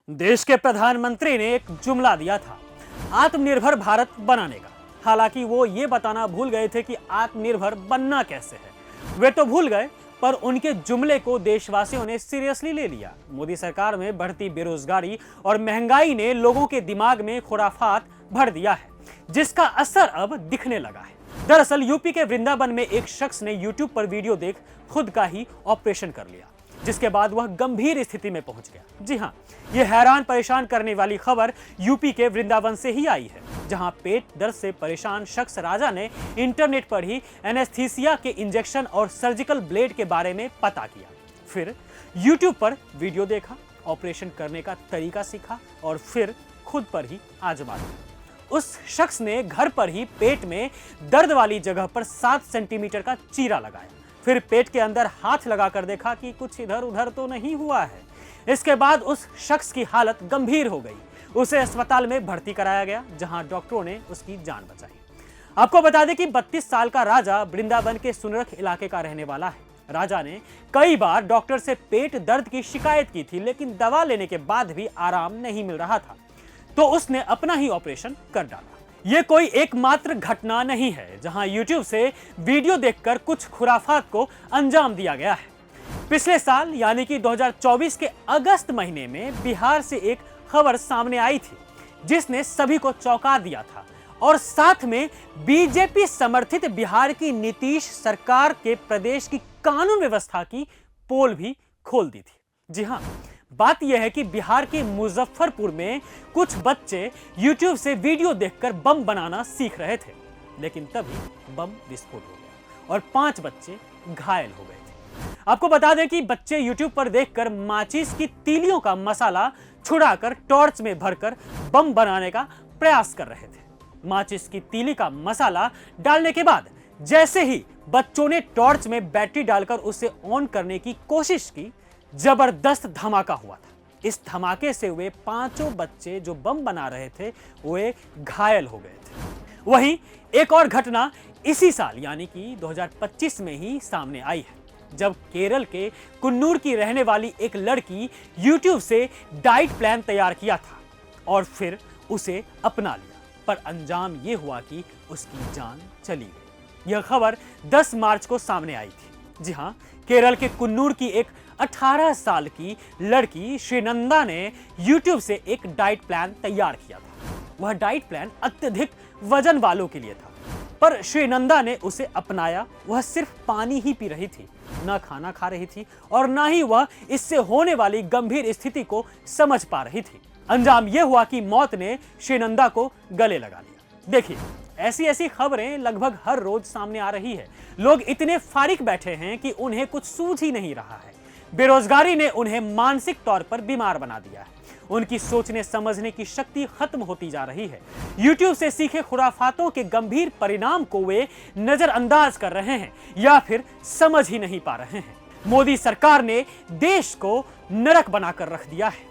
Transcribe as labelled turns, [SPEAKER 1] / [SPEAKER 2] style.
[SPEAKER 1] देश के प्रधानमंत्री ने एक जुमला दिया था आत्मनिर्भर भारत बनाने का। हालांकि वो ये बताना भूल गए थे कि आत्मनिर्भर बनना कैसे है। वे तो भूल गए, पर उनके जुमले को देशवासियों ने सीरियसली ले लिया। मोदी सरकार में बढ़ती बेरोजगारी और महंगाई ने लोगों के दिमाग में खुराफात भर दिया है, जिसका असर अब दिखने लगा है। दरअसल यूपी के वृंदावन में एक शख्स ने यूट्यूब पर वीडियो देख खुद का ही ऑपरेशन कर लिया, जिसके बाद वह गंभीर स्थिति में पहुंच गया। जी हां, यह हैरान परेशान करने वाली खबर यूपी के वृंदावन से ही आई है, जहां पेट दर्द से परेशान शख्स राजा ने इंटरनेट पर ही एनेस्थीसिया के इंजेक्शन और सर्जिकल ब्लेड के बारे में पता किया। फिर यूट्यूब पर वीडियो देखा, ऑपरेशन करने का तरीका सीखा और फिर खुद पर ही आजमा लिया। उस शख्स ने घर पर ही पेट में दर्द वाली जगह पर 7 सेंटीमीटर का चीरा लगाया। फिर पेट के अंदर हाथ लगाकर देखा कि कुछ इधर उधर तो नहीं हुआ है। इसके बाद उस शख्स की हालत गंभीर हो गई। उसे अस्पताल में भर्ती कराया गया, जहां डॉक्टरों ने उसकी जान बचाई। आपको बता दें कि 32 साल का राजा वृंदावन के सुनरख इलाके का रहने वाला है। राजा ने कई बार डॉक्टर से पेट दर्द की शिकायत की थी, लेकिन दवा लेने के बाद भी आराम नहीं मिल रहा था, तो उसने अपना ही ऑपरेशन कर डाला। यह कोई एकमात्र घटना नहीं है जहां YouTube से वीडियो देखकर कुछ खुराफात को अंजाम दिया गया है। पिछले साल यानी कि 2024 के अगस्त महीने में बिहार से एक खबर सामने आई थी, जिसने सभी को चौंका दिया था और साथ में बीजेपी समर्थित बिहार की नीतीश सरकार के प्रदेश की कानून व्यवस्था की पोल भी खोल दी थी। जी हां, बात यह है कि बिहार के मुजफ्फरपुर में कुछ बच्चे YouTube से वीडियो देखकर बम बनाना सीख रहे थे, लेकिन तभी बम विस्फोट हो गया और 5 बच्चे घायल हो गए थे। आपको बता दें कि बच्चे YouTube पर देखकर माचिस की तीलियों का मसाला छुड़ाकर टॉर्च में भरकर बम बनाने का प्रयास कर रहे थे। माचिस की तीली का मसाला डालने के बाद जैसे ही बच्चों ने टॉर्च में बैटरी डालकर उसे ऑन करने की कोशिश की, जबरदस्त धमाका हुआ था। इस धमाके से वे 5 बच्चे जो बम बना रहे थे वे घायल हो गए थे। वहीं एक और घटना इसी साल यानी कि 2025 में ही सामने आई है, जब केरल के कुन्नूर की रहने वाली एक लड़की YouTube से डाइट प्लान तैयार किया था और फिर उसे अपना लिया, पर अंजाम यह हुआ कि उसकी जान चली गई। यह खबर 10 मार्च को सामने आई थी। जी हां, केरल के कुन्नूर की एक 18 साल की लड़की श्रीनंदा ने YouTube से एक डाइट प्लान तैयार किया था। वह डाइट प्लान अत्यधिक वजन वालों के लिए था, पर श्रीनंदा ने उसे अपनाया। वह सिर्फ पानी ही पी रही थी, न खाना खा रही थी और न ही वह इससे होने वाली गंभीर स्थिति को समझ पा रही थी। अंजाम यह हुआ कि मौत ने श्रीनंदा को गले लगा लिया। देखिए, ऐसी ऐसी खबरें लगभग हर रोज सामने आ रही है। लोग इतने फारिग बैठे हैं कि उन्हें कुछ सूझ ही नहीं रहा है। बेरोजगारी ने उन्हें मानसिक तौर पर बीमार बना दिया है। उनकी सोचने समझने की शक्ति खत्म होती जा रही है। YouTube से सीखे खुराफातों के गंभीर परिणाम को वे नजरअंदाज कर रहे हैं या फिर समझ ही नहीं पा रहे हैं। मोदी सरकार ने देश को नरक बनाकर रख दिया है।